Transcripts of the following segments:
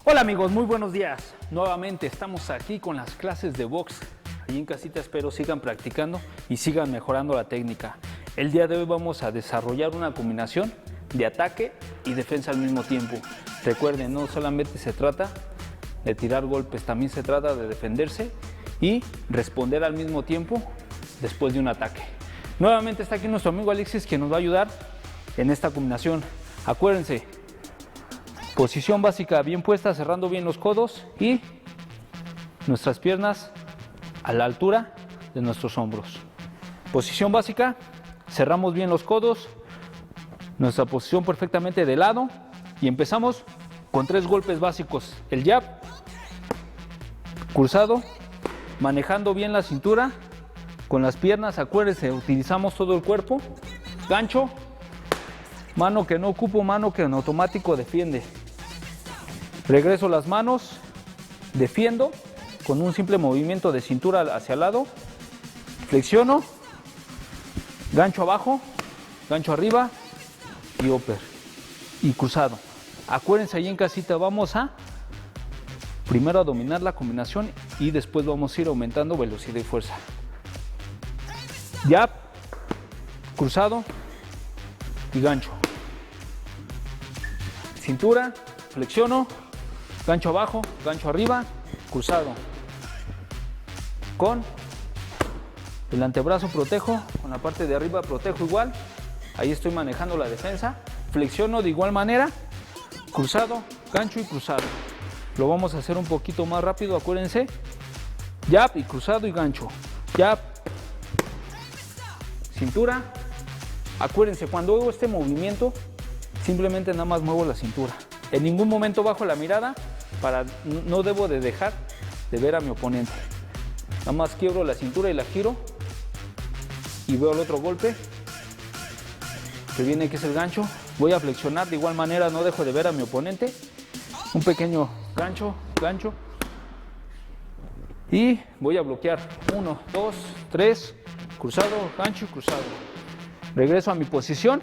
Hola amigos, muy buenos días. Nuevamente estamos aquí con las clases de box. Allí en casita espero sigan practicando y sigan mejorando la técnica. El día de hoy vamos a desarrollar una combinación de ataque y defensa al mismo tiempo. Recuerden, no solamente se trata de tirar golpes, también se trata de defenderse y responder al mismo tiempo después de un ataque. Nuevamente está aquí nuestro amigo Alexis, que nos va a ayudar en esta combinación. Acuérdense, posición básica bien puesta, cerrando bien los codos y nuestras piernas a la altura de nuestros hombros. Posición básica, cerramos bien los codos, nuestra posición perfectamente de lado y empezamos con 3 golpes básicos. El jab, cruzado, manejando bien la cintura, con las piernas, acuérdense, utilizamos todo el cuerpo, gancho, mano que no ocupo, mano que en automático defiende. Regreso las manos, defiendo con un simple movimiento de cintura hacia el lado, flexiono, gancho abajo, gancho arriba y upper y cruzado. Acuérdense, ahí en casita vamos a primero a dominar la combinación y después vamos a ir aumentando velocidad y fuerza. Jab, cruzado y gancho. Cintura, flexiono, gancho abajo, gancho arriba, cruzado. Con el antebrazo protejo, con la parte de arriba protejo igual. Ahí estoy manejando la defensa. Flexiono de igual manera, cruzado, gancho y cruzado. Lo vamos a hacer un poquito más rápido, acuérdense. Jab y cruzado y gancho. Jab, cintura. Acuérdense, cuando hago este movimiento, simplemente nada más muevo la cintura. En ningún momento bajo la mirada, no debo de dejar de ver a mi oponente. Nada más quiebro la cintura y la giro y veo el otro golpe que viene, que es el gancho. Voy a flexionar de igual manera, no dejo de ver a mi oponente. Un pequeño gancho, gancho. Y voy a bloquear. 1, 2, 3, cruzado, gancho y cruzado. Regreso a mi posición.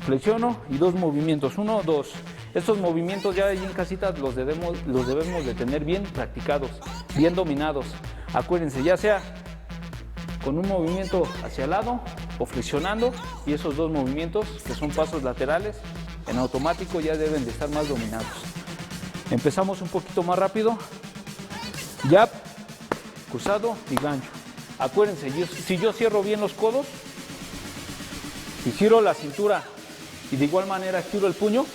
Flexiono y 2 movimientos, 1, 2. Estos movimientos ya ahí en casita los debemos de tener bien practicados, bien dominados. Acuérdense, ya sea con un movimiento hacia el lado o flexionando, y esos 2 movimientos que son pasos laterales en automático ya deben de estar más dominados. Empezamos un poquito más rápido. Jab, cruzado y gancho. Acuérdense, si yo cierro bien los codos y giro la cintura y de igual manera giro el puño,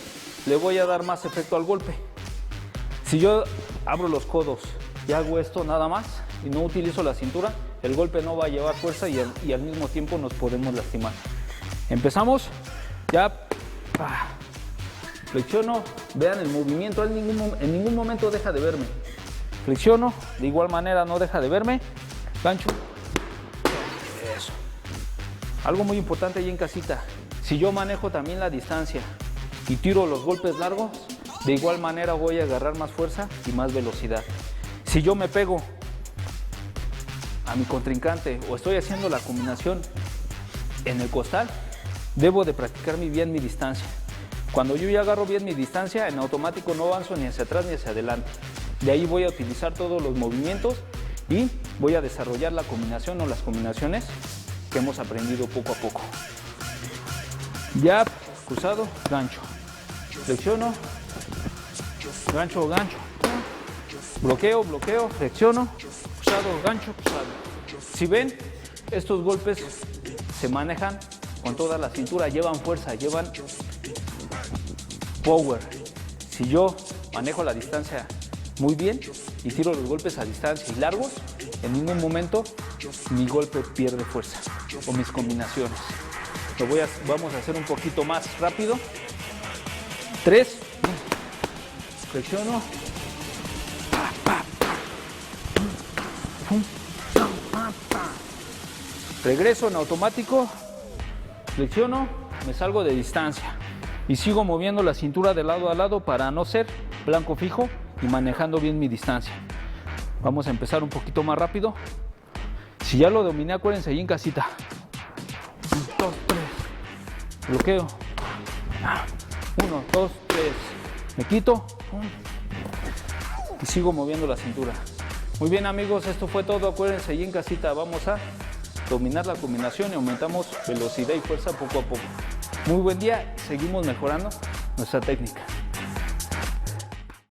le voy a dar más efecto al golpe. Si yo abro los codos y hago esto nada más y no utilizo la cintura, el golpe no va a llevar fuerza y al mismo tiempo nos podemos lastimar. Empezamos. Jab, flexiono, vean el movimiento, en ningún momento deja de verme. Flexiono, de igual manera no deja de verme. Gancho. Eso. Algo muy importante ahí en casita. Si yo manejo también la distancia y tiro los golpes largos, de igual manera voy a agarrar más fuerza y más velocidad. Si yo me pego a mi contrincante o estoy haciendo la combinación en el costal, debo de practicar bien mi distancia. Cuando yo ya agarro bien mi distancia, en automático no avanzo ni hacia atrás ni hacia adelante. De ahí voy a utilizar todos los movimientos y voy a desarrollar la combinación o las combinaciones que hemos aprendido poco a poco. Jab, cruzado, gancho. Flexiono, gancho, gancho. Bloqueo, bloqueo, flexiono, cruzado, gancho, cruzado. Si ven, estos golpes se manejan con toda la cintura, llevan fuerza, llevan power. Si yo manejo la distancia muy bien y tiro los golpes a distancia y largos, en ningún momento mi golpe pierde fuerza o mis combinaciones. Vamos a hacer un poquito más rápido. 3, flexiono, regreso en automático, flexiono, me salgo de distancia y sigo moviendo la cintura de lado a lado para no ser blanco fijo y manejando bien mi distancia. Vamos a empezar un poquito más rápido. Si ya lo dominé, acuérdense ahí en casita. 1, 2, 3. Bloqueo. 1, 2, 3. Me quito y sigo moviendo la cintura. Muy bien, amigos, esto fue todo. Acuérdense, ahí en casita vamos a dominar la combinación y aumentamos velocidad y fuerza poco a poco. Muy buen día y seguimos mejorando nuestra técnica.